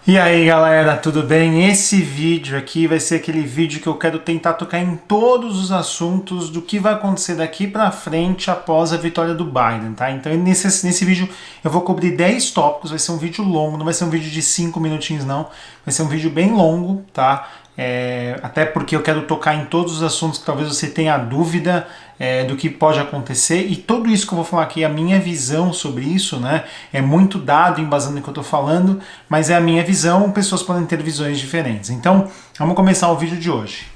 E aí galera, tudo bem? Esse vídeo aqui vai ser aquele vídeo que eu quero tentar tocar em todos os assuntos do que vai acontecer daqui pra frente após a vitória do Biden, tá? Então nesse vídeo eu vou cobrir 10 tópicos, vai ser um vídeo longo, não vai ser um vídeo de 5 minutinhos não, vai ser um vídeo bem longo, tá? Até porque eu quero tocar em todos os assuntos que talvez você tenha dúvida do que pode acontecer, e tudo isso que eu vou falar aqui, a minha visão sobre isso, né? É muito dado embasando no que eu tô falando, mas é a minha visão, pessoas podem ter visões diferentes. Então, vamos começar o vídeo de hoje.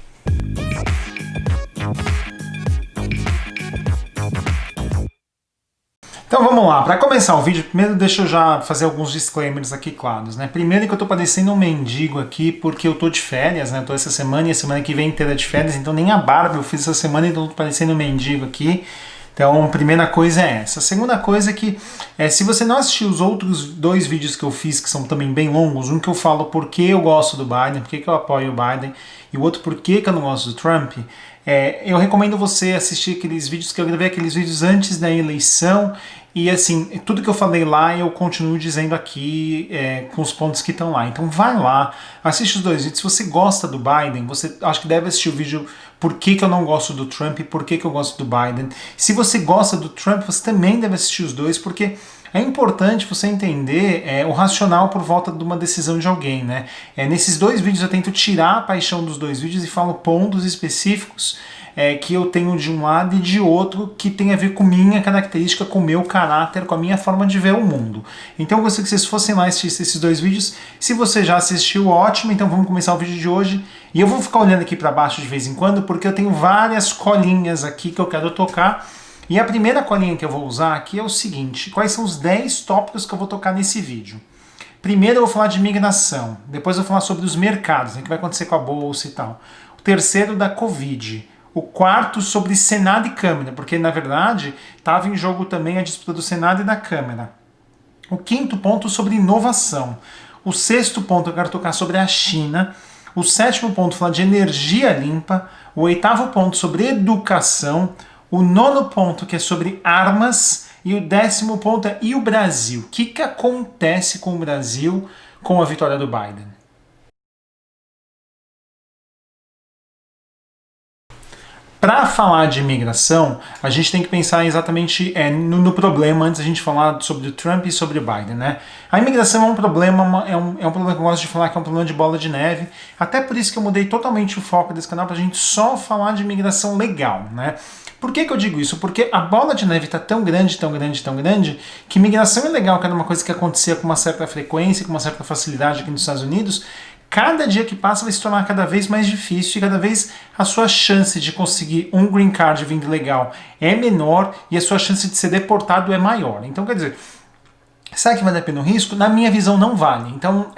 Então vamos lá, para começar o vídeo, primeiro deixa eu já fazer alguns disclaimers aqui claros, né? Primeiro que eu tô parecendo um mendigo aqui porque eu tô de férias, né? Eu tô essa semana e a semana que vem inteira de férias, então nem a barba eu fiz essa semana, então eu tô parecendo um mendigo aqui. Então, primeira coisa é essa. A segunda coisa é que, se você não assistiu os outros dois vídeos que eu fiz, que são também bem longos, um que eu falo por que eu gosto do Biden, por que eu apoio o Biden, e o outro por que eu não gosto do Trump, eu recomendo você assistir aqueles vídeos que eu gravei, aqueles vídeos antes da eleição, e assim, tudo que eu falei lá eu continuo dizendo aqui com os pontos que estão lá. Então vai lá, assiste os dois vídeos. Se você gosta do Biden, você acho que deve assistir o vídeo por que eu não gosto do Trump e por que eu gosto do Biden. Se você gosta do Trump, você também deve assistir os dois, porque é importante você entender o racional por volta de uma decisão de alguém, né? Nesses dois vídeos eu tento tirar a paixão dos dois vídeos e falo pontos específicos que eu tenho de um lado e de outro que tem a ver com minha característica, com o meu caráter, com a minha forma de ver o mundo. Então eu gostaria que vocês fossem lá assistir esses dois vídeos. Se você já assistiu, ótimo, então vamos começar o vídeo de hoje. E eu vou ficar olhando aqui para baixo de vez em quando, porque eu tenho várias colinhas aqui que eu quero tocar. E a primeira colinha que eu vou usar aqui é o seguinte: quais são os 10 tópicos que eu vou tocar nesse vídeo? Primeiro eu vou falar de migração, depois eu vou falar sobre os mercados, o que vai acontecer com a bolsa e tal. O terceiro da Covid. O quarto sobre Senado e Câmara, porque na verdade estava em jogo também a disputa do Senado e da Câmara. O quinto ponto sobre inovação. O sexto ponto eu quero tocar sobre a China. O sétimo ponto falar de energia limpa. O oitavo ponto sobre educação. O nono ponto que é sobre armas. E o 10º ponto é e o Brasil? O que acontece com o Brasil com a vitória do Biden? Para falar de imigração, a gente tem que pensar exatamente no problema antes da gente falar sobre o Trump e sobre o Biden, né? A imigração é um problema, é um problema que eu gosto de falar que é um problema de bola de neve, até por isso que eu mudei totalmente o foco desse canal para a gente só falar de imigração legal, né? Por que eu digo isso? Porque a bola de neve está tão grande, tão grande, tão grande, que imigração ilegal, que era uma coisa que acontecia com uma certa frequência, com uma certa facilidade aqui nos Estados Unidos, cada dia que passa vai se tornar cada vez mais difícil e cada vez a sua chance de conseguir um green card vindo legal é menor e a sua chance de ser deportado é maior. Então, quer dizer, será que vale a pena o risco? Na minha visão, não vale. Então,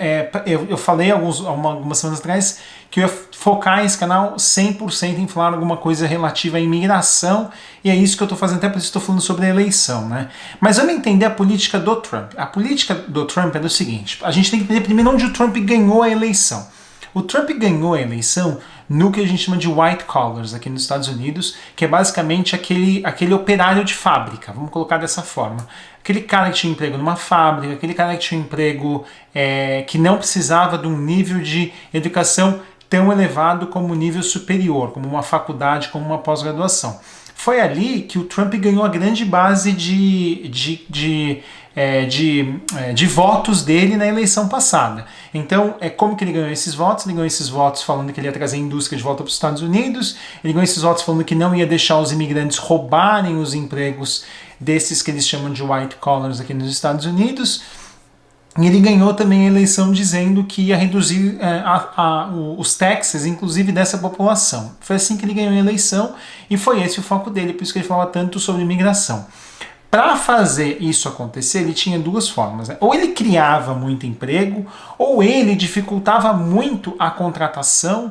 eu falei algumas semanas atrás que eu ia focar esse canal 100% em falar alguma coisa relativa à imigração, e é isso que eu estou fazendo, até por isso estou falando sobre a eleição, né? Mas vamos entender a política do Trump. A política do Trump é do seguinte: a gente tem que entender primeiro onde o Trump ganhou a eleição. O Trump ganhou a eleição no que a gente chama de white collars aqui nos Estados Unidos, que é basicamente aquele operário de fábrica, vamos colocar dessa forma. Aquele cara que tinha emprego numa fábrica, aquele cara que tinha emprego que não precisava de um nível de educação tão elevado como o nível superior, como uma faculdade, como uma pós-graduação. Foi ali que o Trump ganhou a grande base de votos dele na eleição passada. Então, como que ele ganhou esses votos? Ele ganhou esses votos falando que ele ia trazer a indústria de volta para os Estados Unidos, ele ganhou esses votos falando que não ia deixar os imigrantes roubarem os empregos desses que eles chamam de white collars aqui nos Estados Unidos. E ele ganhou também a eleição dizendo que ia reduzir os taxes, inclusive dessa população. Foi assim que ele ganhou a eleição e foi esse o foco dele, por isso que ele falava tanto sobre imigração. Para fazer isso acontecer, ele tinha duas formas, né? Ou ele criava muito emprego, ou ele dificultava muito a contratação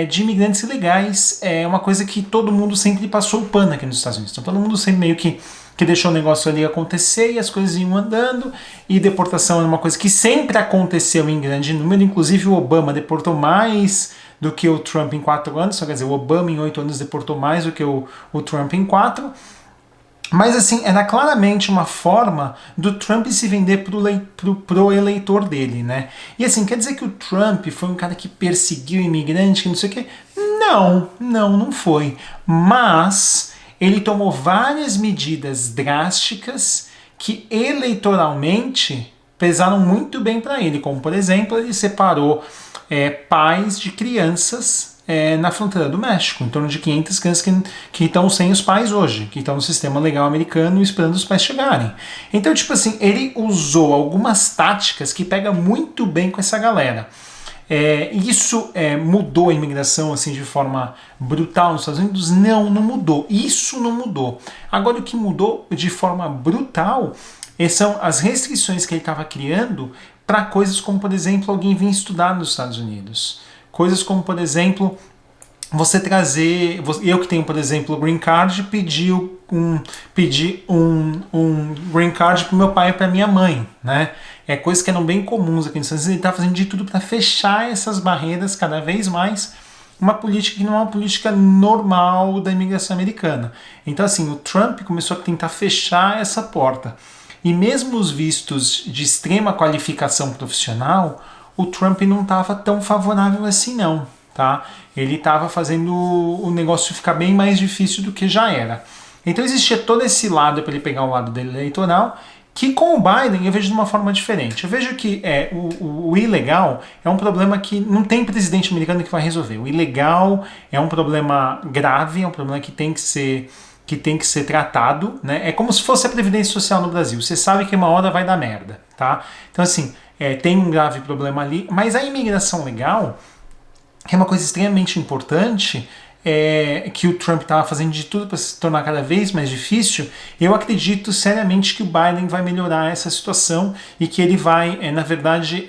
de imigrantes ilegais. É uma coisa que todo mundo sempre passou o pano aqui nos Estados Unidos. Então todo mundo sempre meio que deixou o negócio ali acontecer e as coisas iam andando, e deportação era uma coisa que sempre aconteceu em grande número, inclusive o Obama deportou mais do que o Trump em 4 anos, quer dizer, o Obama em 8 anos deportou mais do que o Trump em 4, Mas assim, era claramente uma forma do Trump se vender pro eleitor dele, né? E assim, quer dizer que o Trump foi um cara que perseguiu imigrante, que não sei o quê? Não, não foi. Mas ele tomou várias medidas drásticas que eleitoralmente pesaram muito bem para ele, como por exemplo, ele separou pais de crianças na fronteira do México, em torno de 500 crianças que estão sem os pais hoje, que estão no sistema legal americano esperando os pais chegarem. Então, tipo assim, ele usou algumas táticas que pega muito bem com essa galera. Isso mudou a imigração assim de forma brutal nos Estados Unidos? Não, não mudou. Isso não mudou. Agora, o que mudou de forma brutal são as restrições que ele estava criando para coisas como, por exemplo, alguém vir estudar nos Estados Unidos. Coisas como, por exemplo, você trazer. Eu que tenho, por exemplo, o Green Card, pedi um Green Card para meu pai e para minha mãe, né? Coisas que eram bem comuns aqui nos Estados Unidos. Ele está fazendo de tudo para fechar essas barreiras cada vez mais. Uma política que não é uma política normal da imigração americana. Então, assim, o Trump começou a tentar fechar essa porta. E mesmo os vistos de extrema qualificação profissional, o Trump não estava tão favorável assim não, tá? Ele estava fazendo o negócio ficar bem mais difícil do que já era. Então existia todo esse lado para ele pegar o lado dele eleitoral, que com o Biden eu vejo de uma forma diferente. Eu vejo que o ilegal é um problema que não tem presidente americano que vai resolver. O ilegal é um problema grave, é um problema que tem que ser tratado, né? É como se fosse a Previdência Social no Brasil. Você sabe que uma hora vai dar merda, tá? Então, assim, tem um grave problema ali, mas a imigração legal, que é uma coisa extremamente importante, que o Trump estava fazendo de tudo para se tornar cada vez mais difícil, eu acredito seriamente que o Biden vai melhorar essa situação e que ele vai, na verdade,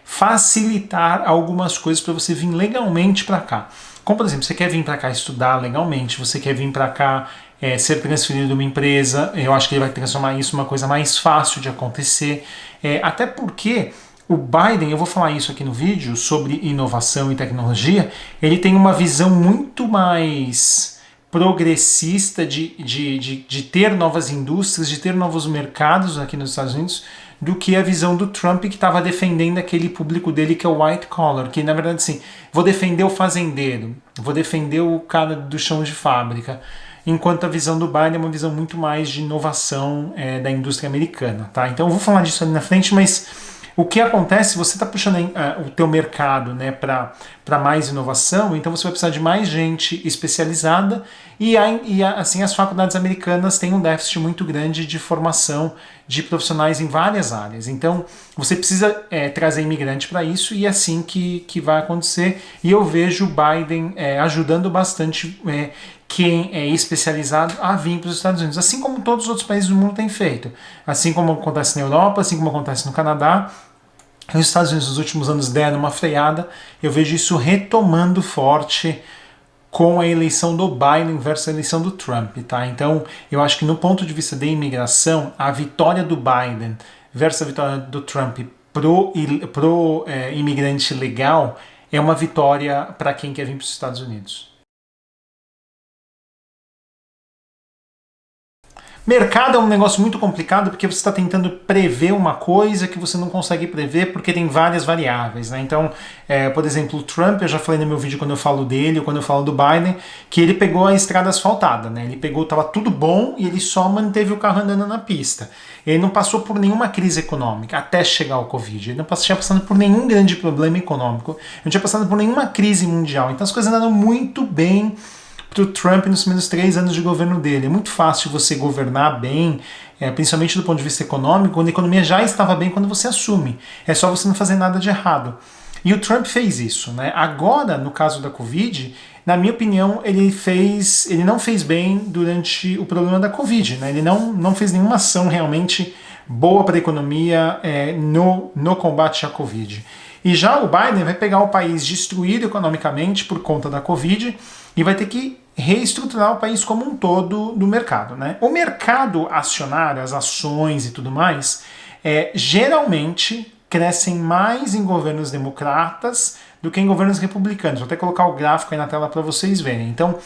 facilitar algumas coisas para você vir legalmente para cá. Como, por exemplo, você quer vir para cá estudar legalmente, você quer vir para cá ser transferido de uma empresa, eu acho que ele vai transformar isso numa coisa mais fácil de acontecer, até porque o Biden, eu vou falar isso aqui no vídeo, sobre inovação e tecnologia, ele tem uma visão muito mais progressista de ter novas indústrias, de ter novos mercados aqui nos Estados Unidos, do que a visão do Trump, que estava defendendo aquele público dele que é o white collar, que na verdade assim, vou defender o fazendeiro, vou defender o cara do chão de fábrica, enquanto a visão do Biden é uma visão muito mais de inovação da indústria americana, tá? Então eu vou falar disso ali na frente, mas o que acontece, você está puxando o teu mercado, né, para mais inovação, então você vai precisar de mais gente especializada e assim as faculdades americanas têm um déficit muito grande de formação de profissionais em várias áreas. Então você precisa trazer imigrante para isso e é assim que vai acontecer. E eu vejo o Biden ajudando bastante quem é especializado a vir para os Estados Unidos, assim como todos os outros países do mundo têm feito, assim como acontece na Europa, assim como acontece no Canadá. Os Estados Unidos nos últimos anos deram uma freada, eu vejo isso retomando forte com a eleição do Biden versus a eleição do Trump, tá? Então, eu acho que no ponto de vista da imigração, a vitória do Biden versus a vitória do Trump pro imigrante legal é uma vitória para quem quer vir para os Estados Unidos. Mercado é um negócio muito complicado porque você está tentando prever uma coisa que você não consegue prever porque tem várias variáveis, né? Então, por exemplo, o Trump, eu já falei no meu vídeo quando eu falo dele ou quando eu falo do Biden, que ele pegou a estrada asfaltada, né? Ele pegou, estava tudo bom e ele só manteve o carro andando na pista. Ele não passou por nenhuma crise econômica até chegar ao Covid. Ele não tinha passado por nenhum grande problema econômico. Não tinha passado por nenhuma crise mundial. Então as coisas andaram muito bem para o Trump nos primeiros 3 anos de governo dele. É muito fácil você governar bem, principalmente do ponto de vista econômico, quando a economia já estava bem quando você assume. É só você não fazer nada de errado. E o Trump fez isso, né? Agora, no caso da Covid, na minha opinião, ele não fez bem durante o problema da Covid, né? Ele não fez nenhuma ação realmente boa para a economia no combate à Covid. E já o Biden vai pegar o país destruído economicamente por conta da Covid e vai ter que reestruturar o país como um todo do mercado, né? O mercado acionário, as ações e tudo mais, geralmente crescem mais em governos democratas do que em governos republicanos. Vou até colocar o gráfico aí na tela para vocês verem. Então,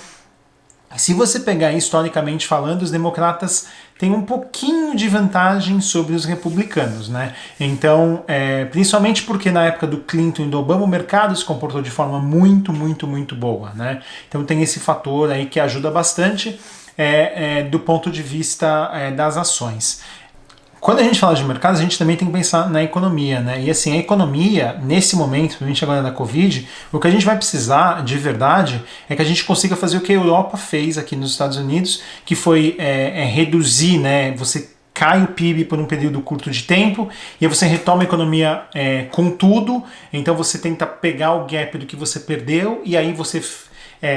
Se você pegar historicamente falando, os democratas têm um pouquinho de vantagem sobre os republicanos, né? Então, principalmente porque na época do Clinton e do Obama o mercado se comportou de forma muito boa, né? Então tem esse fator aí que ajuda bastante do ponto de vista das ações. Quando a gente fala de mercado, a gente também tem que pensar na economia, né? E assim, a economia, nesse momento, principalmente agora da Covid, o que a gente vai precisar, de verdade, é que a gente consiga fazer o que a Europa fez aqui nos Estados Unidos, que foi reduzir, né? Você cai o PIB por um período curto de tempo, e aí você retoma a economia com tudo, então você tenta pegar o gap do que você perdeu, e aí você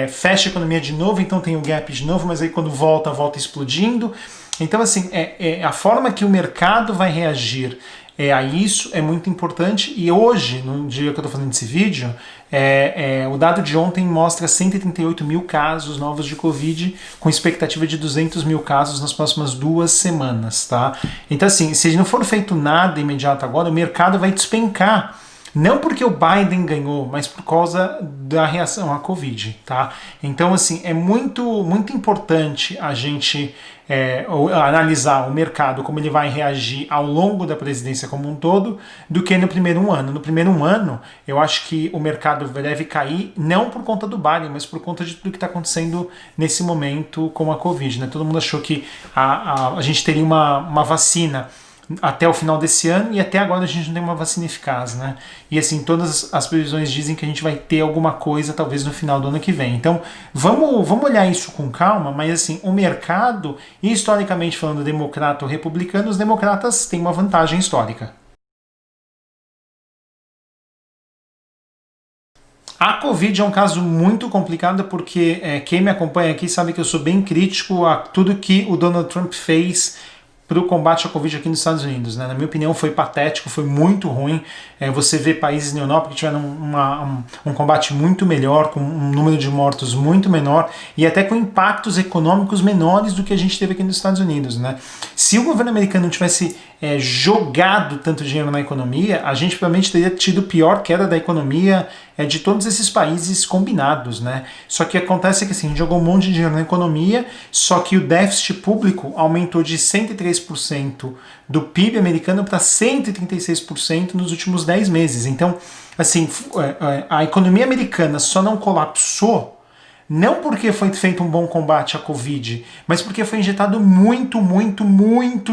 fecha a economia de novo, então tem o gap de novo, mas aí quando volta explodindo. Então, assim, a forma que o mercado vai reagir a isso é muito importante, e hoje, no dia que eu estou fazendo esse vídeo, o dado de ontem mostra 138 mil casos novos de Covid, com expectativa de 200 mil casos nas próximas 2 semanas, tá? Então, assim, se não for feito nada imediato agora, o mercado vai despencar. Não porque o Biden ganhou, mas por causa da reação à Covid, tá? Então, assim, é muito importante a gente analisar o mercado, como ele vai reagir ao longo da presidência como um todo, do que no primeiro ano. No primeiro ano, eu acho que o mercado deve cair, não por conta do Biden, mas por conta de tudo que está acontecendo nesse momento com a Covid, né? Todo mundo achou que a gente teria uma vacina até o final desse ano, e até agora a gente não tem uma vacina eficaz, né? E assim, todas as previsões dizem que a gente vai ter alguma coisa talvez no final do ano que vem. Então, vamos olhar isso com calma, mas assim, o mercado, historicamente falando, democrata ou republicano, os democratas têm uma vantagem histórica. A Covid é um caso muito complicado porque quem me acompanha aqui sabe que eu sou bem crítico a tudo que o Donald Trump fez para o combate à Covid aqui nos Estados Unidos, né? Na minha opinião foi patético, foi muito ruim. Você vê países na Europa que tiveram um combate muito melhor, com um número de mortos muito menor e até com impactos econômicos menores do que a gente teve aqui nos Estados Unidos, né? Se o governo americano não tivesse jogado tanto dinheiro na economia, a gente provavelmente teria tido pior queda da economia de todos esses países combinados, né? Só que acontece que assim, a gente jogou um monte de dinheiro na economia, só que o déficit público aumentou de 103% do PIB americano para 136% nos últimos 10 meses. Então, assim, a economia americana só não colapsou não porque foi feito um bom combate à Covid, mas porque foi injetado muito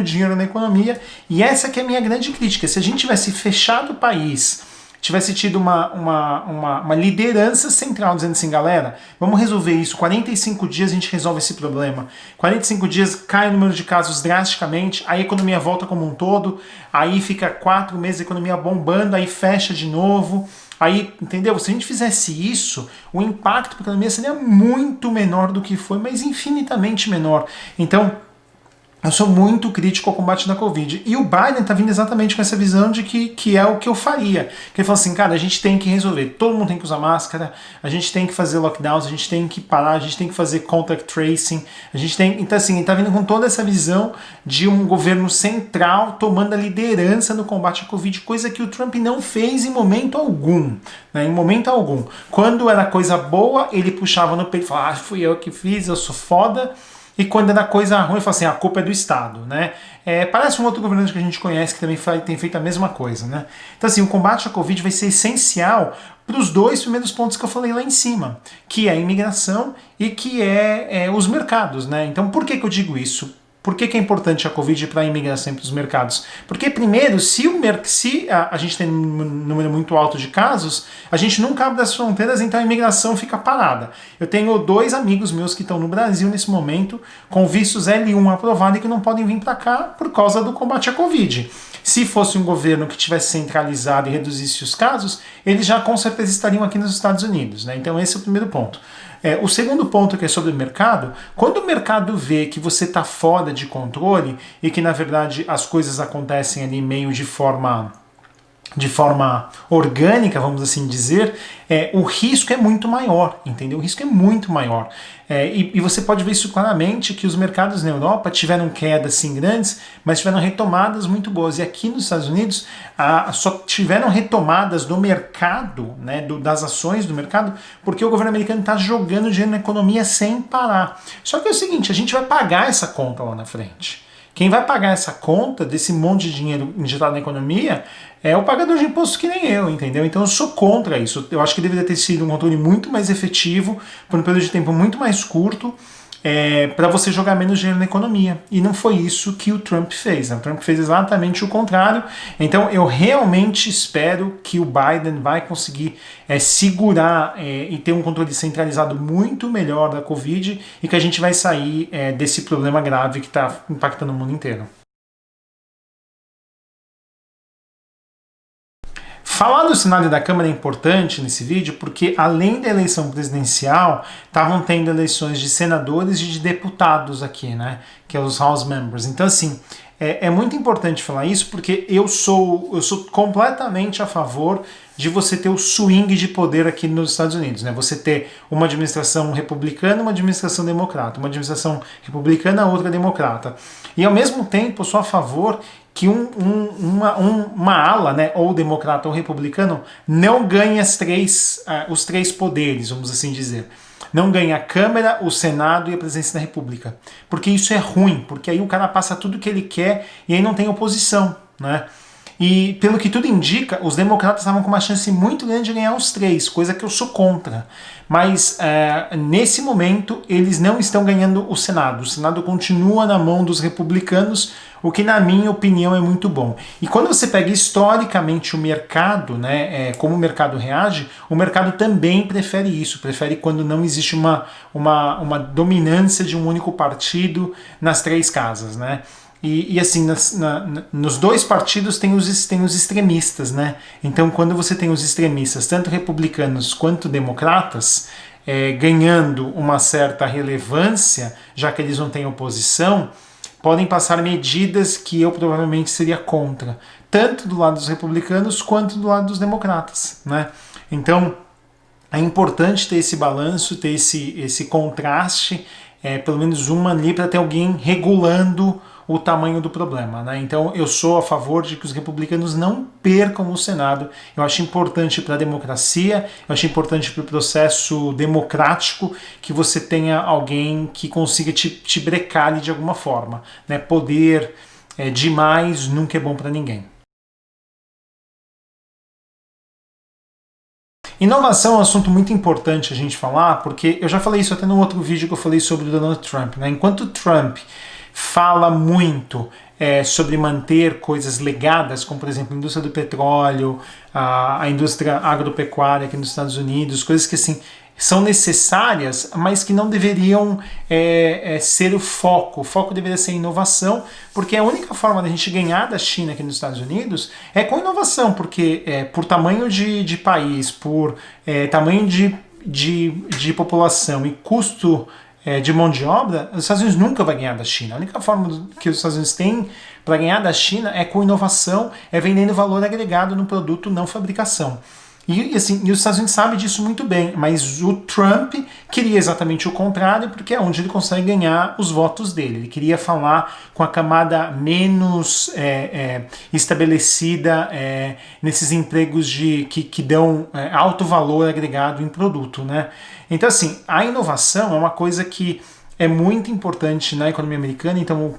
dinheiro na economia. E essa que é a minha grande crítica. Se a gente tivesse fechado o país, tivesse tido uma liderança central dizendo assim, galera, vamos resolver isso, 45 dias a gente resolve esse problema. 45 dias cai o número de casos drasticamente, aí a economia volta como um todo, aí fica 4 meses a economia bombando, aí fecha de novo. Aí, entendeu? Se a gente fizesse isso, o impacto para a economia seria muito menor do que foi, mas infinitamente menor. Então, eu sou muito crítico ao combate da Covid. E o Biden está vindo exatamente com essa visão de que é o que eu faria. Que ele falou assim, cara, a gente tem que resolver. Todo mundo tem que usar máscara, a gente tem que fazer lockdowns, a gente tem que parar, a gente tem que fazer contact tracing, a gente tem... Então assim, ele está vindo com toda essa visão de um governo central tomando a liderança no combate à Covid, coisa que o Trump não fez em momento algum. Né? Em momento algum. Quando era coisa boa, ele puxava no peito e falava, fui eu que fiz, eu sou foda. E quando é da coisa ruim, fala assim, a culpa é do Estado, né? Parece um outro governante que a gente conhece que também tem feito a mesma coisa, né? Então assim, o combate à Covid vai ser essencial para os 2 primeiros pontos que eu falei lá em cima, que é a imigração e que é os mercados, né? Então por que eu digo isso? Por que é importante a Covid para a imigração para os mercados? Porque, primeiro, se a gente tem um número muito alto de casos, a gente nunca abre as fronteiras, então a imigração fica parada. Eu tenho 2 amigos meus que estão no Brasil nesse momento, com vistos L1 aprovado e que não podem vir para cá por causa do combate à Covid. Se fosse um governo que tivesse centralizado e reduzisse os casos, eles já com certeza estariam aqui nos Estados Unidos, né? Então esse é o primeiro ponto. O segundo ponto, que é sobre o mercado, quando o mercado vê que você está fora de controle e que na verdade as coisas acontecem ali meio de forma de forma orgânica, vamos assim dizer, o risco é muito maior, entendeu? O risco é muito maior. E você pode ver isso claramente, que os mercados na Europa tiveram quedas sim grandes, mas tiveram retomadas muito boas. E aqui nos Estados Unidos só tiveram retomadas do mercado, né, das ações do mercado, porque o governo americano está jogando dinheiro na economia sem parar. Só que é o seguinte, a gente vai pagar essa conta lá na frente. Quem vai pagar essa conta desse monte de dinheiro injetado na economia é o pagador de imposto que nem eu, entendeu? Então eu sou contra isso. Eu acho que deveria ter sido um controle muito mais efetivo, por um período de tempo muito mais curto, para você jogar menos dinheiro na economia. E não foi isso que o Trump fez. Né? O Trump fez exatamente o contrário. Então eu realmente espero que o Biden vai conseguir segurar e ter um controle centralizado muito melhor da Covid e que a gente vai sair desse problema grave que está impactando o mundo inteiro. Falar do Senado e da Câmara é importante nesse vídeo porque, além da eleição presidencial, estavam tendo eleições de senadores e de deputados aqui, né? Que é os House Members. Então, assim, é muito importante falar isso porque eu sou completamente a favor de você ter o swing de poder aqui nos Estados Unidos, né? Você ter uma administração republicana, uma administração democrata, uma administração republicana, outra democrata. E, ao mesmo tempo, eu sou a favor que uma ala, né, ou democrata ou republicano, não ganhe os três poderes, vamos assim dizer. Não ganha a Câmara, o Senado e a Presidência da República. Porque isso é ruim, porque aí o cara passa tudo que ele quer e aí não tem oposição, né? E pelo que tudo indica, os democratas estavam com uma chance muito grande de ganhar os três, coisa que eu sou contra. Mas nesse momento eles não estão ganhando o Senado. O Senado continua na mão dos republicanos, o que na minha opinião é muito bom. E quando você pega historicamente o mercado, né, como o mercado reage, o mercado também prefere isso, prefere quando não existe uma dominância de um único partido nas três casas, né? E assim, nos dois partidos tem os extremistas, né? Então, quando você tem os extremistas, tanto republicanos quanto democratas, ganhando uma certa relevância, já que eles não têm oposição, podem passar medidas que eu provavelmente seria contra, tanto do lado dos republicanos quanto do lado dos democratas, né? Então, é importante ter esse balanço, ter esse contraste, pelo menos uma ali, para ter alguém regulando o tamanho do problema, né? Então eu sou a favor de que os republicanos não percam o Senado. Eu acho importante para a democracia, eu acho importante para o processo democrático que você tenha alguém que consiga te brecar ali de alguma forma, né? Poder demais nunca é bom para ninguém. Inovação é um assunto muito importante a gente falar, porque eu já falei isso até no outro vídeo que eu falei sobre o Donald Trump, né? Enquanto o Trump fala muito sobre manter coisas legadas, como por exemplo a indústria do petróleo, a indústria agropecuária aqui nos Estados Unidos, coisas que assim são necessárias, mas que não deveriam ser o foco. O foco deveria ser a inovação, porque a única forma da gente ganhar da China aqui nos Estados Unidos é com inovação, porque por tamanho de país, por tamanho de população e custo de mão de obra, os Estados Unidos nunca vai ganhar da China. A única forma que os Estados Unidos têm para ganhar da China é com inovação, é vendendo valor agregado no produto, não fabricação. E os Estados Unidos sabem disso muito bem, mas o Trump queria exatamente o contrário, porque é onde ele consegue ganhar os votos dele. Ele queria falar com a camada menos estabelecida nesses empregos que dão alto valor agregado em produto, né? Então, assim, a inovação é uma coisa que é muito importante na economia americana. Então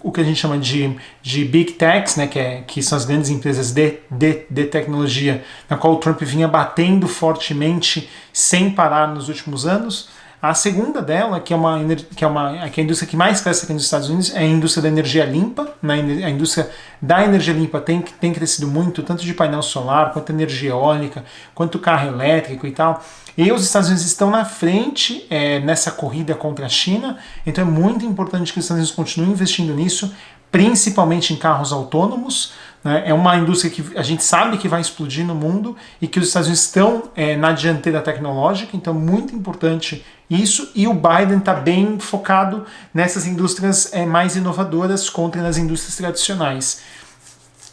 o que a gente chama de Big Techs, né, que são as grandes empresas de tecnologia, na qual o Trump vinha batendo fortemente sem parar nos últimos anos. A segunda dela, que é a indústria que mais cresce aqui nos Estados Unidos, é a indústria da energia limpa. Né? A indústria da energia limpa tem crescido muito, tanto de painel solar, quanto energia eólica, quanto carro elétrico e tal. E os Estados Unidos estão na frente nessa corrida contra a China, então é muito importante que os Estados Unidos continuem investindo nisso, principalmente em carros autônomos. Né? É uma indústria que a gente sabe que vai explodir no mundo e que os Estados Unidos estão na dianteira tecnológica, então muito importante isso. E o Biden está bem focado nessas indústrias mais inovadoras contra as indústrias tradicionais.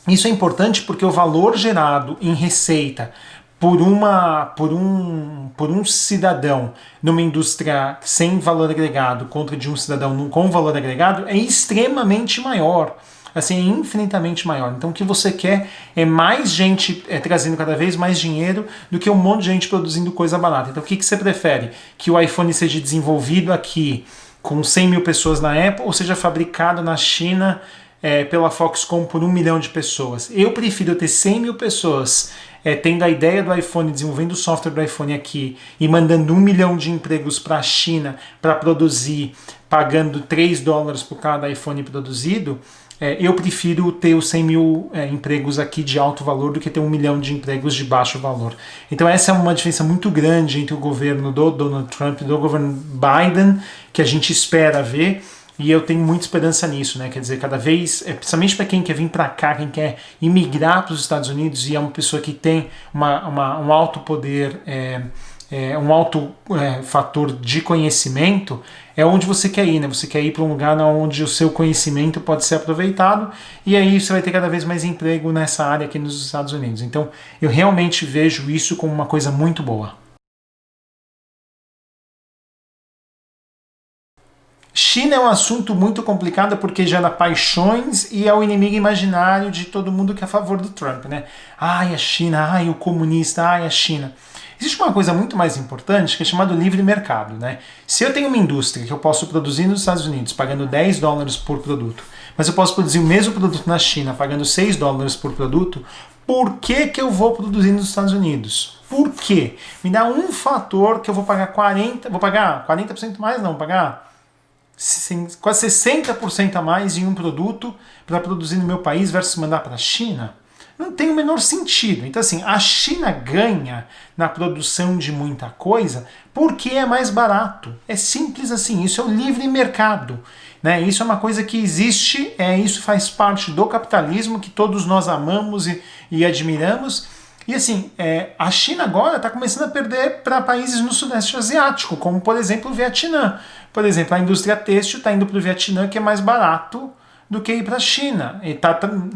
Isso é importante porque o valor gerado em receita por um cidadão numa indústria sem valor agregado contra de um cidadão com valor agregado é extremamente maior. Assim, é infinitamente maior. Então o que você quer é mais gente trazendo cada vez mais dinheiro do que um monte de gente produzindo coisa barata. Então o que você prefere? Que o iPhone seja desenvolvido aqui com 100 mil pessoas na Apple ou seja fabricado na China pela Foxconn por 1 milhão de pessoas? Eu prefiro ter 100 mil pessoas tendo a ideia do iPhone, desenvolvendo o software do iPhone aqui e mandando 1 milhão de empregos para a China para produzir, pagando $3 por cada iPhone produzido. Eu prefiro ter os 100 mil empregos aqui de alto valor do que ter 1 milhão de empregos de baixo valor. Então essa é uma diferença muito grande entre o governo do Donald Trump e do governo Biden, que a gente espera ver, e eu tenho muita esperança nisso, né? Quer dizer, cada vez, principalmente para quem quer vir para cá, quem quer imigrar para os Estados Unidos e é uma pessoa que tem um alto poder, um alto fator de conhecimento, é onde você quer ir, né? Você quer ir para um lugar onde o seu conhecimento pode ser aproveitado e aí você vai ter cada vez mais emprego nessa área aqui nos Estados Unidos. Então, eu realmente vejo isso como uma coisa muito boa. China é um assunto muito complicado porque gera paixões e é o inimigo imaginário de todo mundo que é a favor do Trump, né? Ai, a China, ai, o comunista, ai, a China. Existe uma coisa muito mais importante que é chamado livre mercado, né? Se eu tenho uma indústria que eu posso produzir nos Estados Unidos pagando $10 por produto, mas eu posso produzir o mesmo produto na China pagando $6 por produto, por que eu vou produzir nos Estados Unidos? Por quê? Me dá um fator que eu vou pagar 40% mais, não, vou pagar quase 60% a mais em um produto para produzir no meu país versus mandar para a China. Não tem o menor sentido. Então, assim, a China ganha na produção de muita coisa porque é mais barato. É simples assim. Isso é o livre mercado. Né? Isso é uma coisa que existe, isso faz parte do capitalismo que todos nós amamos e admiramos. E assim, a China agora está começando a perder para países no Sudeste Asiático, como por exemplo o Vietnã. Por exemplo, a indústria têxtil está indo para o Vietnã, que é mais barato do que ir para a China. E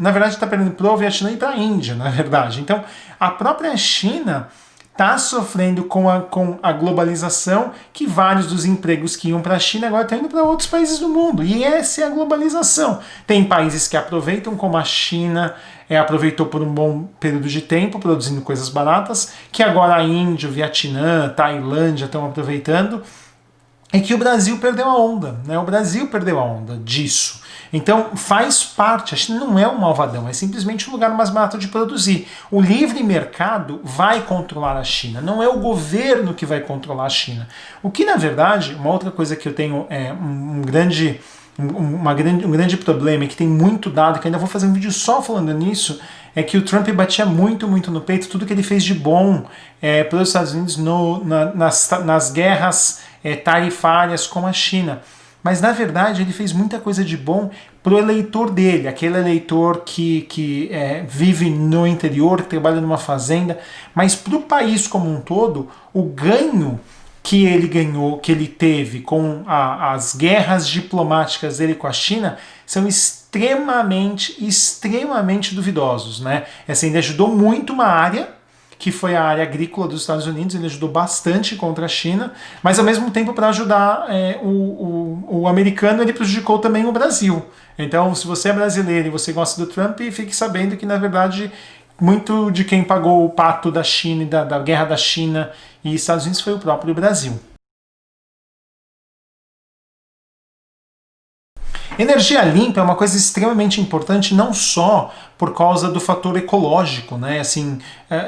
na verdade está perdendo para o Vietnã e para a Índia, na verdade. Então, a própria China está sofrendo com a globalização, que vários dos empregos que iam para a China agora estão indo para outros países do mundo. E essa é a globalização. Tem países que aproveitam, como a China aproveitou por um bom período de tempo, produzindo coisas baratas, que agora a Índia, o Vietnã, Tailândia estão aproveitando, e que o Brasil perdeu a onda. Né? O Brasil perdeu a onda disso. Então faz parte, a China não é um malvadão, é simplesmente um lugar mais barato de produzir. O livre mercado vai controlar a China, não é o governo que vai controlar a China. O que na verdade, uma outra coisa que eu tenho um grande problema e que tem muito dado, que ainda vou fazer um vídeo só falando nisso, é que o Trump batia muito no peito tudo que ele fez de bom para os Estados Unidos nas guerras tarifárias com a China. Mas, na verdade, ele fez muita coisa de bom para o eleitor dele, aquele eleitor que vive no interior, que trabalha numa fazenda. Mas para o país como um todo, o ganho que ele ganhou, que ele teve com as guerras diplomáticas dele com a China, são extremamente duvidosos. Né? Assim, ele ajudou muito uma área, que foi a área agrícola dos Estados Unidos, ele ajudou bastante contra a China, mas ao mesmo tempo para ajudar o americano, ele prejudicou também o Brasil. Então, se você é brasileiro e você gosta do Trump, fique sabendo que, na verdade, muito de quem pagou o pato da China e da guerra da China e Estados Unidos foi o próprio Brasil. Energia limpa é uma coisa extremamente importante, não só por causa do fator ecológico, né? Assim,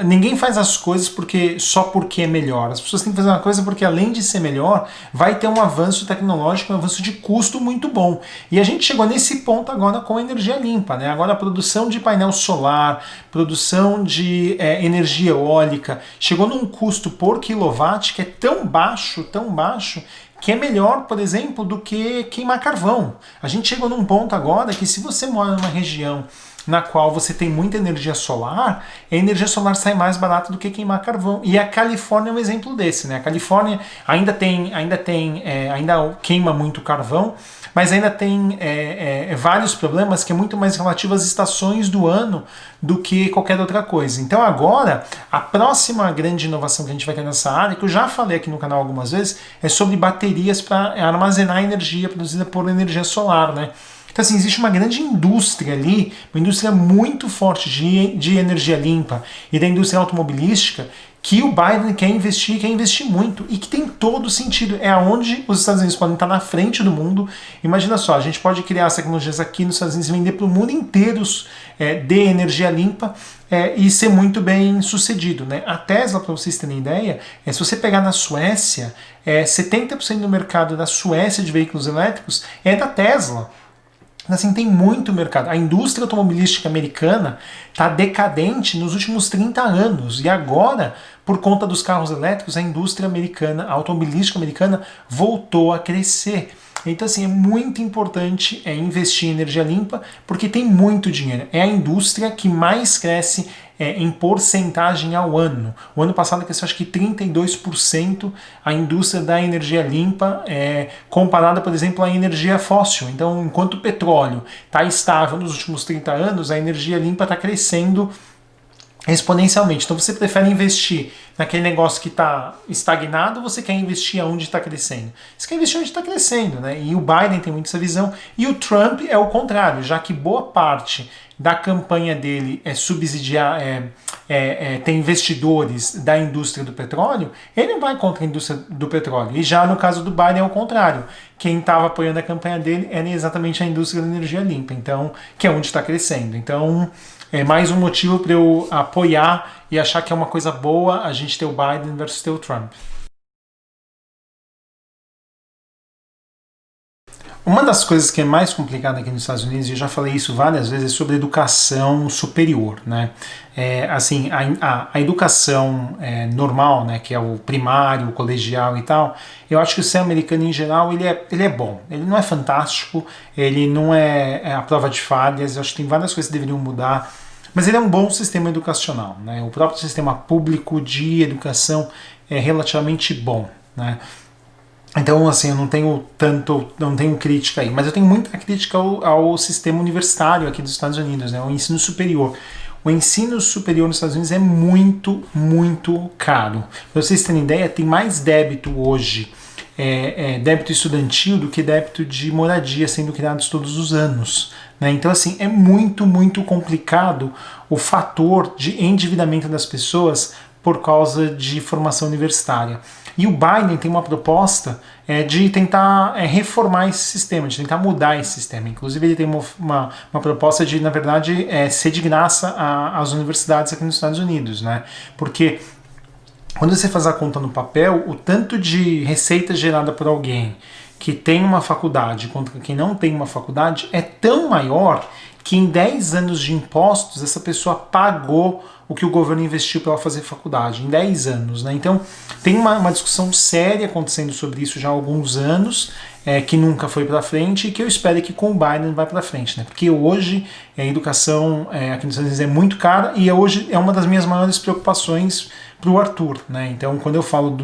ninguém faz as coisas só porque é melhor. As pessoas têm que fazer uma coisa porque, além de ser melhor, vai ter um avanço tecnológico, um avanço de custo muito bom. E a gente chegou nesse ponto agora com a energia limpa, né? Agora a produção de painel solar, produção de energia eólica, chegou num custo por quilowatt que é tão baixo, que é melhor, por exemplo, do que queimar carvão. A gente chegou num ponto agora que, se você mora numa região na qual você tem muita energia solar, a energia solar sai mais barata do que queimar carvão. E a Califórnia é um exemplo desse, né? A Califórnia ainda queima muito carvão, mas ainda tem vários problemas que é muito mais relativo às estações do ano do que qualquer outra coisa. Então agora, a próxima grande inovação que a gente vai ter nessa área, que eu já falei aqui no canal algumas vezes, é sobre baterias para armazenar energia produzida por energia solar, né? Então, assim, existe uma grande indústria ali, uma indústria muito forte de energia limpa e da indústria automobilística, que o Biden quer investir muito, e que tem todo sentido. É onde os Estados Unidos podem estar na frente do mundo. Imagina só, a gente pode criar as tecnologias aqui nos Estados Unidos e vender para o mundo inteiro de energia limpa e ser muito bem sucedido, né? A Tesla, para vocês terem ideia, se você pegar na Suécia, 70% do mercado da Suécia de veículos elétricos é da Tesla. Assim, tem muito mercado. A indústria automobilística americana está decadente nos últimos 30 anos. E agora, por conta dos carros elétricos, a indústria americana, a automobilística americana, voltou a crescer. Então, assim, é muito importante investir em energia limpa, porque tem muito dinheiro. É a indústria que mais cresce em porcentagem ao ano. O ano passado cresceu acho que 32% a indústria da energia limpa, comparada, por exemplo, à energia fóssil. Então, enquanto o petróleo está estável nos últimos 30 anos, a energia limpa está crescendo exponencialmente. Então você prefere investir naquele negócio que está estagnado, ou você quer investir onde está crescendo? Você quer investir onde está crescendo, né? E o Biden tem muito essa visão, e o Trump é o contrário, já que boa parte da campanha dele é subsidiar, tem investidores da indústria do petróleo, ele não vai contra a indústria do petróleo. E já no caso do Biden é o contrário. Quem estava apoiando a campanha dele era exatamente a indústria da energia limpa, então, que é onde está crescendo. Então, é mais um motivo para eu apoiar e achar que é uma coisa boa a gente ter o Biden versus ter o Trump. Uma das coisas que é mais complicada aqui nos Estados Unidos, e eu já falei isso várias vezes, é sobre educação superior, né? Assim, a educação normal, né, que é o primário, o colegial e tal, eu acho que o sistema americano em geral ele é bom. Ele não é fantástico, ele não é a prova de falhas, eu acho que tem várias coisas que deveriam mudar, mas ele é um bom sistema educacional, né? O próprio sistema público de educação é relativamente bom, né? Então, assim, eu não tenho crítica aí, mas eu tenho muita crítica ao sistema universitário aqui dos Estados Unidos, né, o ensino superior. O ensino superior nos Estados Unidos é muito, muito caro. Para vocês terem ideia, tem mais débito hoje, débito estudantil, do que débito de moradia sendo criados todos os anos, né? Então, assim, é muito, muito complicado o fator de endividamento das pessoas por causa de formação universitária. E o Biden tem uma proposta de tentar reformar esse sistema, de tentar mudar esse sistema. Inclusive ele tem uma proposta de, na verdade, ser de graça às universidades aqui nos Estados Unidos, né? Porque quando você faz a conta no papel, o tanto de receita gerada por alguém que tem uma faculdade contra quem não tem uma faculdade é tão maior que em 10 anos de impostos essa pessoa pagou o que o governo investiu para ela fazer faculdade, em 10 anos, né? Então tem uma discussão séria acontecendo sobre isso já há alguns anos, que nunca foi para frente, e que eu espero que com o Biden vai para frente, né? Porque hoje a educação aqui nos Estados Unidos é muito cara, e hoje é uma das minhas maiores preocupações para o Arthur, né? Então quando eu falo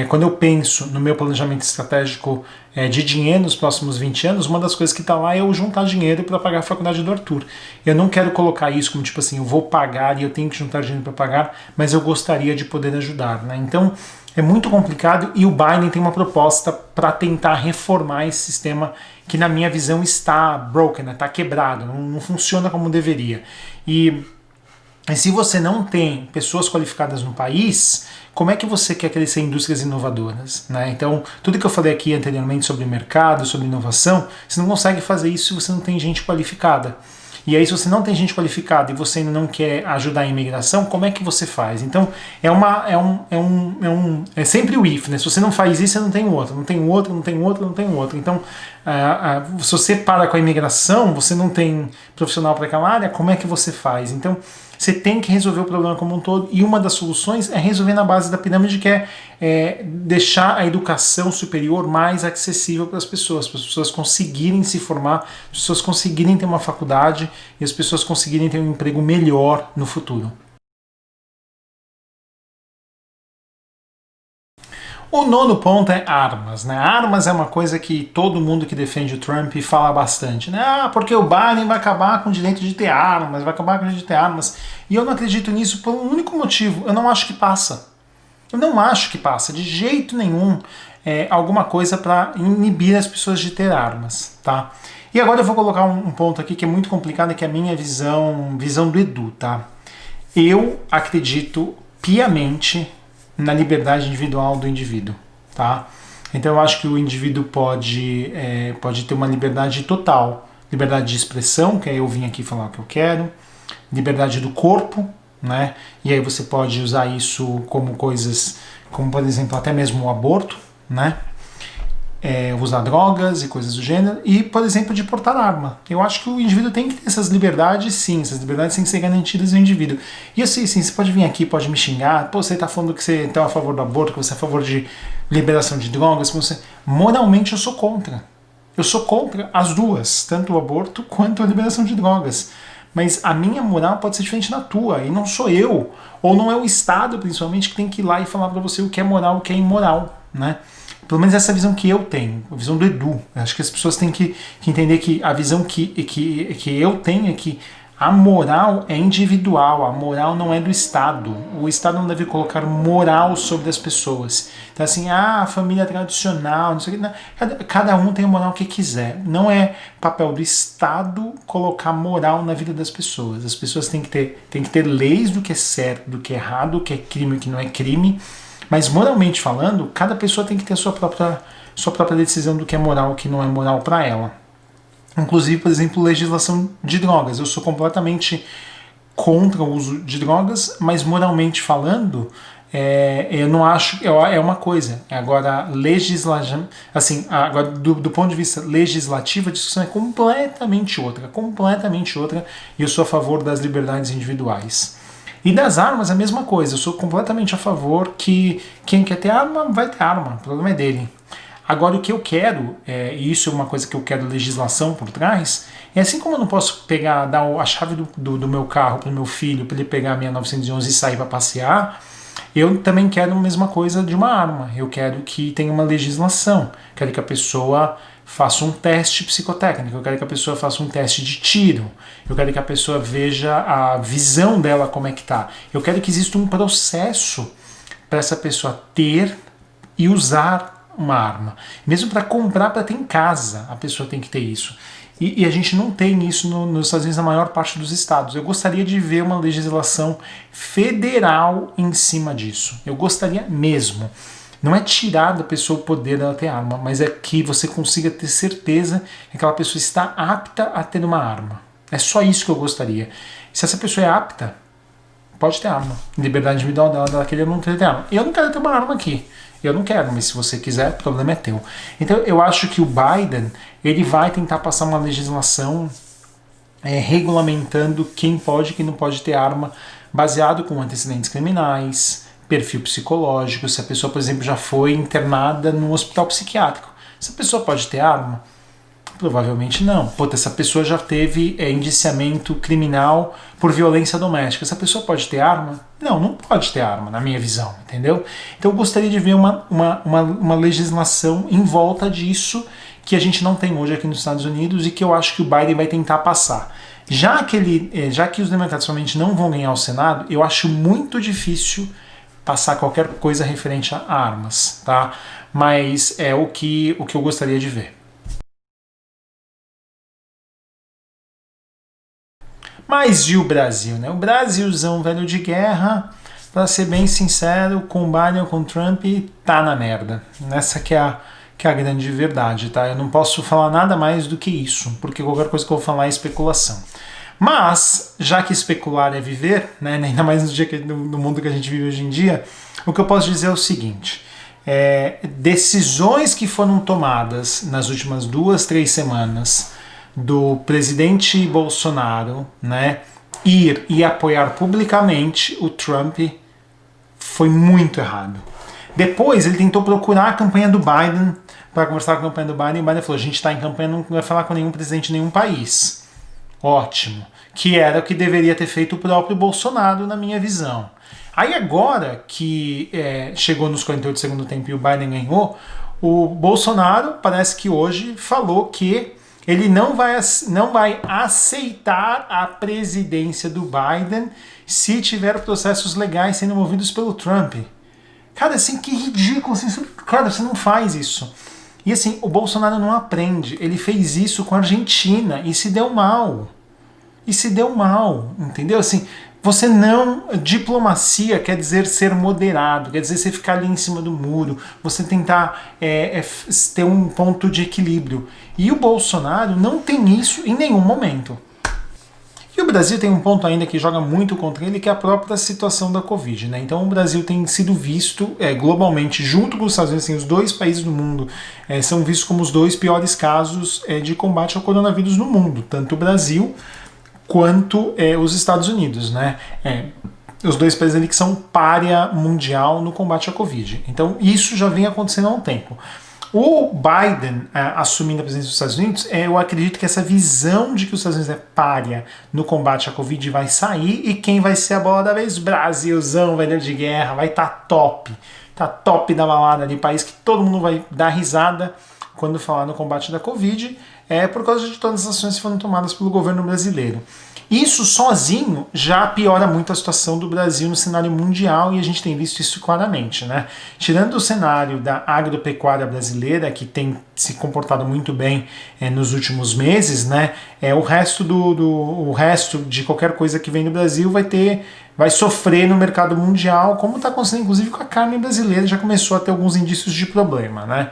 quando eu penso no meu planejamento estratégico de dinheiro nos próximos 20 anos, uma das coisas que está lá é eu juntar dinheiro para pagar a faculdade do Arthur. Eu não quero colocar isso como tipo assim, eu vou pagar e eu tenho que juntar dinheiro para pagar, mas eu gostaria de poder ajudar, né? Então é muito complicado, e o Biden tem uma proposta para tentar reformar esse sistema que, na minha visão, está broken, está quebrado, não funciona como deveria. E se você não tem pessoas qualificadas no país, como é que você quer crescer indústrias inovadoras, né? Então, tudo que eu falei aqui anteriormente sobre mercado, sobre inovação, você não consegue fazer isso se você não tem gente qualificada. E aí, se você não tem gente qualificada e você ainda não quer ajudar a imigração, como é que você faz? Então, é sempre o if, né? Se você não faz isso, você não tem outro, não tem outro, não tem outro, não tem outro. Então, se você para com a imigração, você não tem profissional para aquela área, como é que você faz? Então, Você tem que resolver o problema como um todo, e uma das soluções é resolver na base da pirâmide, que é deixar a educação superior mais acessível para as pessoas conseguirem se formar, as pessoas conseguirem ter uma faculdade e as pessoas conseguirem ter um emprego melhor no futuro. O nono ponto é armas, né? Armas é uma coisa que todo mundo que defende o Trump fala bastante, né? Ah, porque o Biden vai acabar com o direito de ter armas, vai acabar com o direito de ter armas. E eu não acredito nisso por um único motivo: eu não acho que passa. Eu não acho que passa de jeito nenhum alguma coisa para inibir as pessoas de ter armas, tá? E agora eu vou colocar um ponto aqui que é muito complicado, que é a minha visão do Edu, tá? Eu acredito piamente na liberdade individual do indivíduo, tá? Então eu acho que o indivíduo pode ter uma liberdade total, liberdade de expressão, que é eu vim aqui falar o que eu quero, liberdade do corpo, né? E aí você pode usar isso como coisas, como por exemplo até mesmo o aborto, né? Usar drogas e coisas do gênero, e, por exemplo, de portar arma. Eu acho que o indivíduo tem que ter essas liberdades, sim, essas liberdades têm que ser garantidas ao indivíduo. E eu sei, sim, você pode vir aqui, pode me xingar, pô, você tá falando que você tá a favor do aborto, que você é a favor de liberação de drogas, moralmente eu sou contra. Eu sou contra as duas, tanto o aborto quanto a liberação de drogas. Mas a minha moral pode ser diferente da tua, e não sou eu, ou não é o Estado, principalmente, que tem que ir lá e falar pra você o que é moral e o que é imoral, né? Pelo menos essa visão que eu tenho, a visão do Edu. Acho que as pessoas têm que entender que a visão que eu tenho é que a moral é individual, a moral não é do Estado. O Estado não deve colocar moral sobre as pessoas. Então assim, a família tradicional, não sei o que, não, cada um tem a moral que quiser. Não é papel do Estado colocar moral na vida das pessoas. As pessoas têm que ter leis do que é certo, do que é errado, do que é crime e o que não é crime. Mas moralmente falando, cada pessoa tem que ter a sua própria decisão do que é moral e o que não é moral para ela. Inclusive, por exemplo, legislação de drogas. Eu sou completamente contra o uso de drogas, mas moralmente falando, eu não acho. É uma coisa. Agora, assim, agora, do ponto de vista legislativo, a discussão é completamente outra. E eu sou a favor das liberdades individuais. E das armas, a mesma coisa. Eu sou completamente a favor que quem quer ter arma, vai ter arma. O problema é dele. Agora, o que eu quero, e isso é uma coisa que eu quero legislação por trás, é assim como eu não posso dar a chave do meu carro para o meu filho, para ele pegar a minha 911 e sair para passear, eu também quero a mesma coisa de uma arma. Eu quero que tenha uma legislação. Quero que a pessoa faça um teste psicotécnico, eu quero que a pessoa faça um teste de tiro, eu quero que a pessoa veja a visão dela como é que tá. Eu quero que exista um processo para essa pessoa ter e usar uma arma. Mesmo para comprar, para ter em casa, a pessoa tem que ter isso. E a gente não tem isso nos Estados Unidos, na maior parte dos estados. Eu gostaria de ver uma legislação federal em cima disso. Eu gostaria mesmo. Não é tirar da pessoa o poder dela ter arma, mas é que você consiga ter certeza que aquela pessoa está apta a ter uma arma. É só isso que eu gostaria. Se essa pessoa é apta, pode ter arma. Liberdade individual dela querer não ter arma. Eu não quero ter uma arma aqui. Eu não quero, mas se você quiser, o problema é teu. Então eu acho que o Biden, ele vai tentar passar uma legislação regulamentando quem pode e quem não pode ter arma, baseado com antecedentes criminais, perfil psicológico, se a pessoa, por exemplo, já foi internada num hospital psiquiátrico. Se a pessoa pode ter arma? Provavelmente não. Essa pessoa já teve indiciamento criminal por violência doméstica. Essa pessoa pode ter arma? Não pode ter arma, na minha visão, entendeu? Então eu gostaria de ver uma legislação em volta disso que a gente não tem hoje aqui nos Estados Unidos e que eu acho que o Biden vai tentar passar. Já que os democratas somente não vão ganhar o Senado, eu acho muito difícil passar qualquer coisa referente a armas, tá? Mas é o que eu gostaria de ver. Mas e o Brasil, né? O Brasilzão velho de guerra, pra ser bem sincero, com o Biden ou com o Trump, tá na merda. Essa que é a grande verdade, tá? Eu não posso falar nada mais do que isso, porque qualquer coisa que eu vou falar é especulação. Mas, já que especular é viver, né, ainda mais no mundo que a gente vive hoje em dia, o que eu posso dizer é o seguinte: decisões que foram tomadas nas últimas 2, 3 semanas do presidente Bolsonaro, né, ir e apoiar publicamente o Trump foi muito errado. Depois ele tentou procurar a campanha do Biden para conversar com a campanha do Biden, e o Biden falou: a gente está em campanha, não vai falar com nenhum presidente de nenhum país. Ótimo. Que era o que deveria ter feito o próprio Bolsonaro, na minha visão. Aí agora que chegou nos 48 do segundo tempo e o Biden ganhou, o Bolsonaro parece que hoje falou que ele não vai aceitar a presidência do Biden se tiver processos legais sendo movidos pelo Trump. Cara, assim, que ridículo. Assim, cara, você não faz isso. E assim, o Bolsonaro não aprende. Ele fez isso com a Argentina e se deu mal. Entendeu? Assim, você não... Diplomacia quer dizer ser moderado, quer dizer você ficar ali em cima do muro, você tentar ter um ponto de equilíbrio. E o Bolsonaro não tem isso em nenhum momento. E o Brasil tem um ponto ainda que joga muito contra ele, que é a própria situação da Covid, né? Então o Brasil tem sido visto globalmente, junto com os Estados Unidos, assim, os dois países do mundo são vistos como os dois piores casos de combate ao coronavírus no mundo, tanto o Brasil quanto os Estados Unidos, né? Os dois países ali que são pária mundial no combate à Covid. Então isso já vem acontecendo há um tempo. O Biden assumindo a presidência dos Estados Unidos, eu acredito que essa visão de que os Estados Unidos é pária no combate à Covid vai sair, e quem vai ser a bola da vez? Brasilzão, velho de guerra, vai estar top. Tá top da balada ali, país que todo mundo vai dar risada quando falar no combate da Covid, por causa de todas as ações que foram tomadas pelo governo brasileiro. Isso sozinho já piora muito a situação do Brasil no cenário mundial, e a gente tem visto isso claramente, né? Tirando o cenário da agropecuária brasileira, que tem se comportado muito bem nos últimos meses, né? O resto de qualquer coisa que vem do Brasil vai sofrer no mercado mundial, como está acontecendo inclusive com a carne brasileira, já começou a ter alguns indícios de problema, né?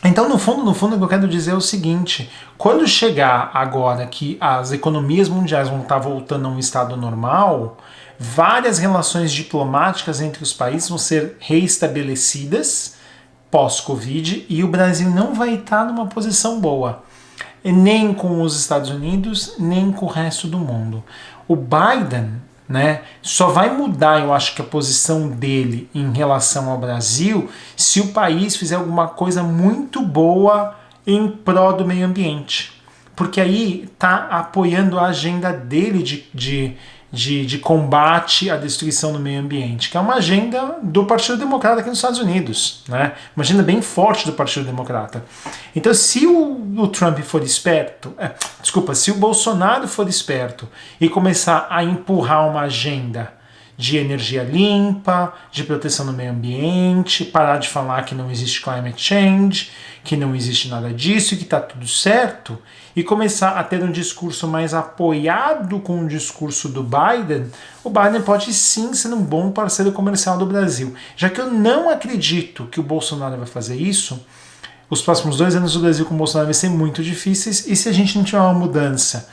Então, no fundo, o que eu quero dizer é o seguinte: quando chegar agora que as economias mundiais vão estar voltando a um estado normal, várias relações diplomáticas entre os países vão ser reestabelecidas pós-Covid, e o Brasil não vai estar numa posição boa, nem com os Estados Unidos, nem com o resto do mundo. O Biden, né, só vai mudar, eu acho, que a posição dele em relação ao Brasil se o país fizer alguma coisa muito boa em prol do meio ambiente, porque aí está apoiando a agenda dele de combate à destruição do meio ambiente, que é uma agenda do Partido Democrata aqui nos Estados Unidos, né? Uma agenda bem forte do Partido Democrata. Então, se o Trump for esperto, se o Bolsonaro for esperto e começar a empurrar uma agenda de energia limpa, de proteção do meio ambiente, parar de falar que não existe climate change, que não existe nada disso e que está tudo certo, e começar a ter um discurso mais apoiado com o discurso do Biden, o Biden pode sim ser um bom parceiro comercial do Brasil. Já que eu não acredito que o Bolsonaro vai fazer isso, os próximos 2 anos do Brasil com o Bolsonaro vai ser muito difíceis, e se a gente não tiver uma mudança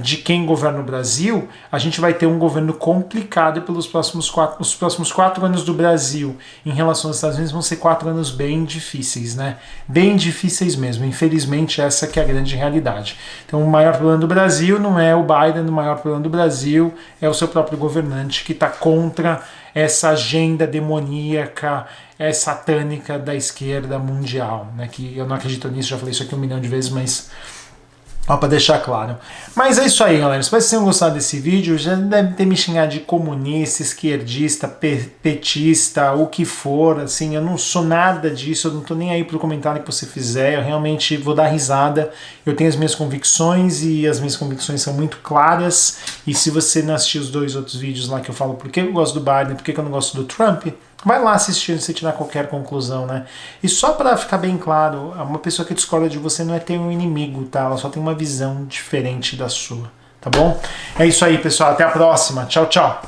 de quem governa o Brasil, a gente vai ter um governo complicado pelos próximos 4 anos do Brasil. Em relação aos Estados Unidos, vão ser 4 anos bem difíceis, né? Bem difíceis mesmo. Infelizmente, essa que é a grande realidade. Então, o maior problema do Brasil não é o Biden, o maior problema do Brasil é o seu próprio governante, que está contra essa agenda demoníaca, satânica da esquerda mundial, né? Que eu não acredito nisso, já falei isso aqui 1 milhão de vezes, mas para deixar claro. Mas é isso aí, galera. Espero que vocês tenham gostado desse vídeo. Já deve ter me xingado de comunista, esquerdista, petista, o que for. Assim, eu não sou nada disso. Eu não tô nem aí pro comentário que você fizer. Eu realmente vou dar risada. Eu tenho as minhas convicções, e as minhas convicções são muito claras. E se você não assistiu os 2 outros vídeos lá que eu falo por que eu gosto do Biden, por que eu não gosto do Trump, vai lá assistir antes de tirar qualquer conclusão, né? E só pra ficar bem claro, uma pessoa que discorda de você não é ter um inimigo, tá? Ela só tem uma visão diferente da sua, tá bom? É isso aí, pessoal. Até a próxima. Tchau, tchau.